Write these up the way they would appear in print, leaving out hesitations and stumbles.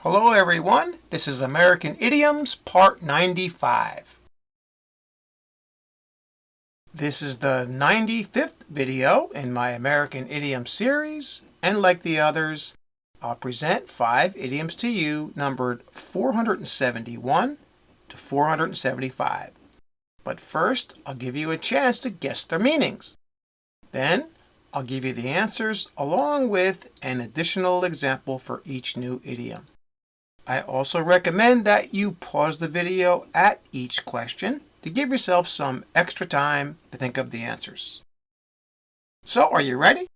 Hello everyone, this is American Idioms Part 95. This is the 95th video in my American Idioms series, and like the others, I'll present 5 idioms to you numbered 471 to 475. But first, I'll give you a chance to guess their meanings. Then, I'll give you the answers along with an additional example for each new idiom. I also recommend that you pause the video at each question to give yourself some extra time to think of the answers. So, are you ready?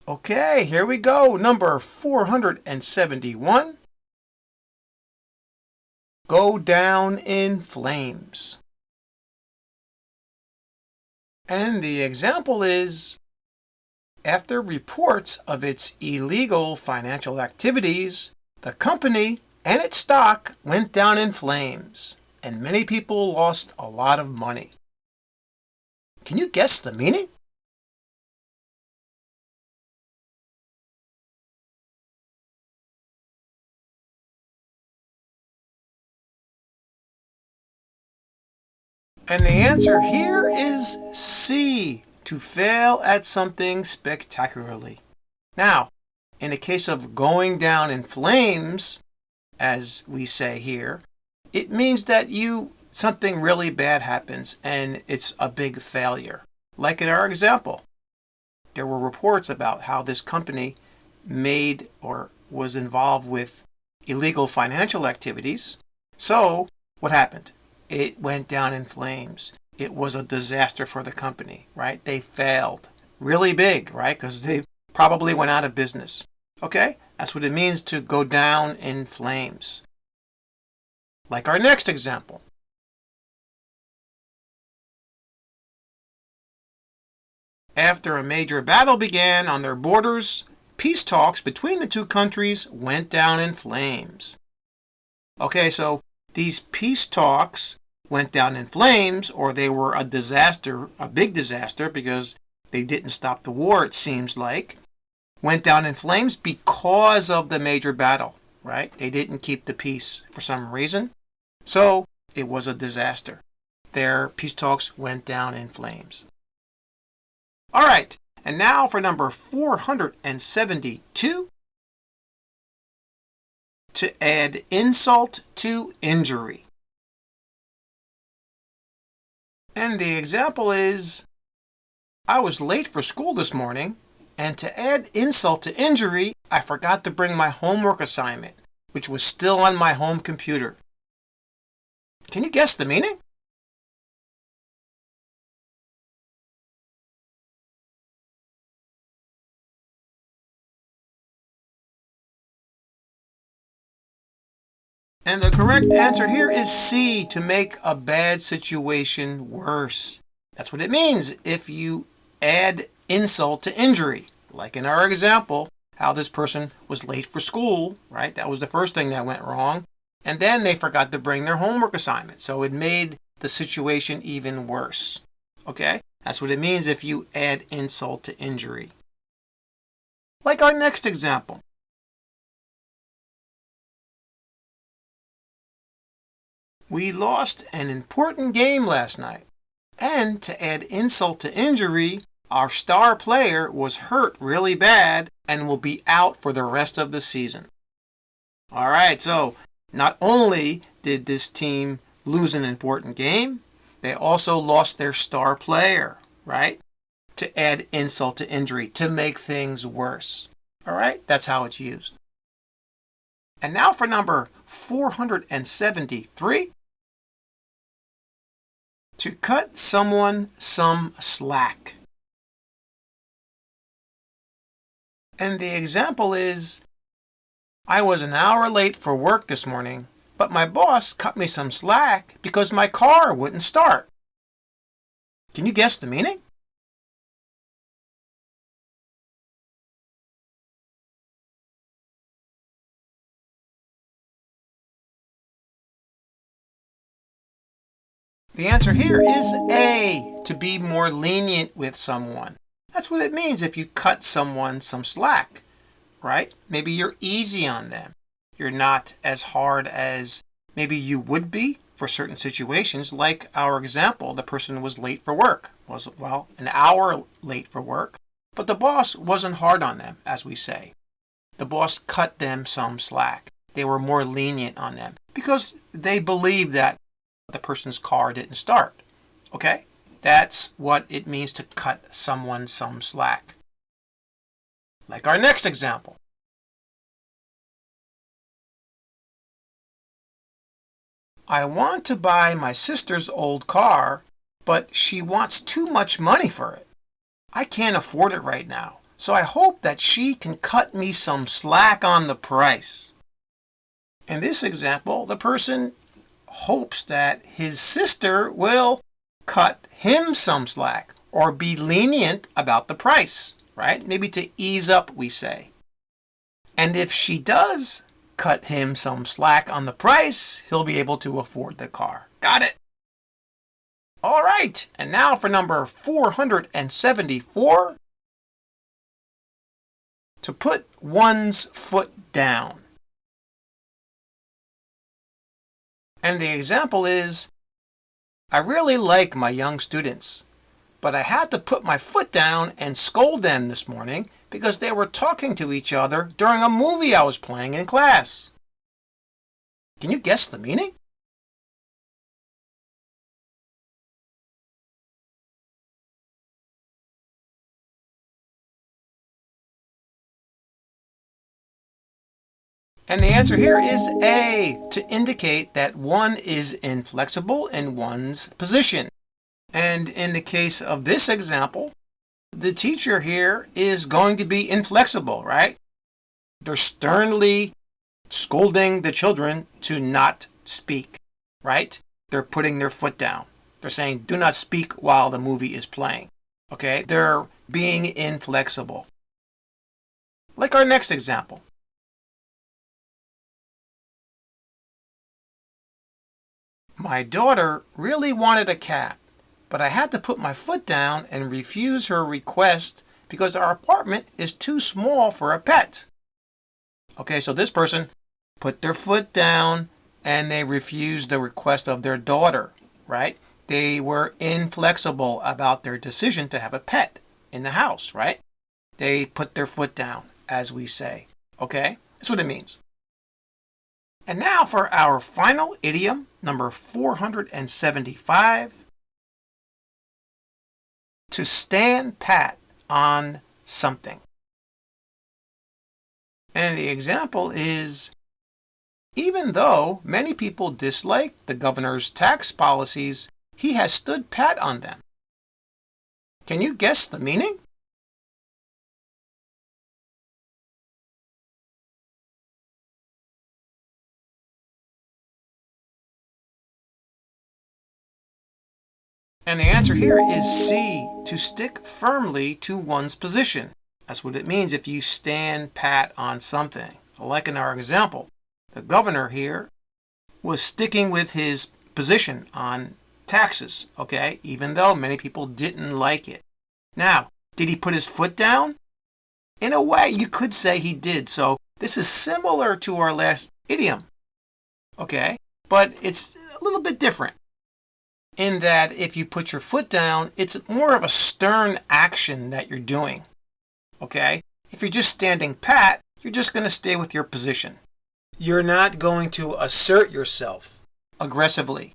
Okay, here we go. Number 471. Go down in flames. And the example is, after reports of its illegal financial activities, the company and its stock went down in flames, and many people lost a lot of money. Can you guess the meaning? And the answer here is C, to fail at something spectacularly. Now, in the case of going down in flames, as we say here, it means that something really bad happens and it's a big failure. Like in our example, there were reports about how this company made or was involved with illegal financial activities. So, what happened? It went down in flames. It was a disaster for the company, right? They failed. Really big, right? Because they probably went out of business. Okay? That's what it means to go down in flames. Like our next example. After a major battle began on their borders, peace talks between the two countries went down in flames. Okay, so these peace talks went down in flames, or they were a disaster, a big disaster, because they didn't stop the war, it seems like. Went down in flames because of the major battle, right? They didn't keep the peace for some reason. So it was a disaster. Their peace talks went down in flames. All right, and now for number 472. To add insult to injury. And the example is, I was late for school this morning, and to add insult to injury, I forgot to bring my homework assignment, which was still on my home computer. Can you guess the meaning? And the correct answer here is C, to make a bad situation worse. That's what it means if you add insult to injury. Like in our example, how this person was late for school, right? That was the first thing that went wrong. And then they forgot to bring their homework assignment. So it made the situation even worse. Okay? That's what it means if you add insult to injury. Like our next example. We lost an important game last night. And to add insult to injury, our star player was hurt really bad and will be out for the rest of the season. All right, so not only did this team lose an important game, they also lost their star player, right? To add insult to injury, to make things worse. All right, that's how it's used. And now for number 473. To cut someone some slack. And the example is, I was an hour late for work this morning, but my boss cut me some slack because my car wouldn't start. Can you guess the meaning? The answer here is A, to be more lenient with someone. That's what it means if you cut someone some slack, right? Maybe you're easy on them. You're not as hard as maybe you would be for certain situations, like our example, the person was late for work, was, well, an hour late for work, but the boss wasn't hard on them, as we say. The boss cut them some slack. They were more lenient on them because they believed that the person's car didn't start. Okay? That's what it means to cut someone some slack. Like our next example. I want to buy my sister's old car, but she wants too much money for it. I can't afford it right now, so I hope that she can cut me some slack on the price. In this example, the person hopes that his sister will cut him some slack or be lenient about the price, right? Maybe to ease up, we say. And if she does cut him some slack on the price, he'll be able to afford the car. Got it? All right, and now for number 474. To put one's foot down. And the example is, I really like my young students, but I had to put my foot down and scold them this morning because they were talking to each other during a movie I was playing in class. Can you guess the meaning? And the answer here is A, to indicate that one is inflexible in one's position. And in the case of this example, the teacher here is going to be inflexible, right? They're sternly scolding the children to not speak, right? They're putting their foot down. They're saying, do not speak while the movie is playing. Okay? They're being inflexible. Like our next example. My daughter really wanted a cat, but I had to put my foot down and refuse her request because our apartment is too small for a pet. Okay, so this person put their foot down and they refused the request of their daughter, right? They were inflexible about their decision to have a pet in the house, right? They put their foot down, as we say. Okay? That's what it means. And now for our final idiom, number 475. To stand pat on something. And the example is, even though many people dislike the governor's tax policies, he has stood pat on them. Can you guess the meaning? And the answer here is C, to stick firmly to one's position. That's what it means if you stand pat on something. Like in our example, the governor here was sticking with his position on taxes, okay, even though many people didn't like it. Now, did he put his foot down? In a way, you could say he did. So this is similar to our last idiom, okay, but it's a little bit different. In that if you put your foot down, it's more of a stern action that you're doing, okay? If you're just standing pat, you're just going to stay with your position. You're not going to assert yourself aggressively,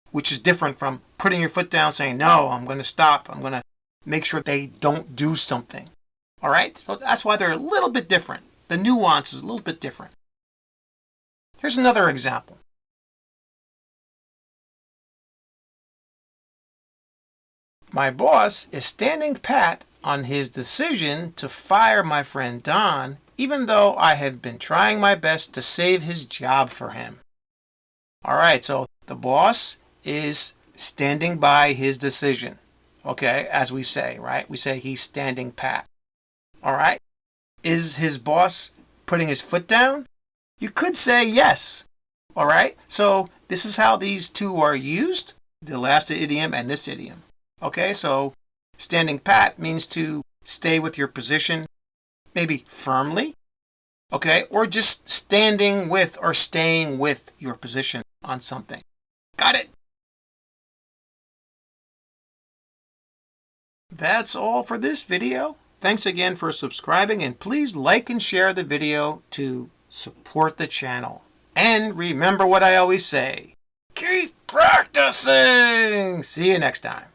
which is different from putting your foot down saying, no, I'm going to stop. I'm going to make sure they don't do something, all right? So that's why they're a little bit different. The nuance is a little bit different. Here's another example. My boss is standing pat on his decision to fire my friend Don, even though I have been trying my best to save his job for him. All right, so the boss is standing by his decision, okay, as we say, right? We say he's standing pat. All right? Is his boss putting his foot down? You could say yes. All right? So this is how these two are used, the last idiom and this idiom. Okay, so standing pat means to stay with your position, maybe firmly, Okay? Or just standing with or staying with your position on something. Got it? That's all for this video. Thanks again for subscribing, and please like and share the video to support the channel. And remember what I always say, keep practicing! See you next time.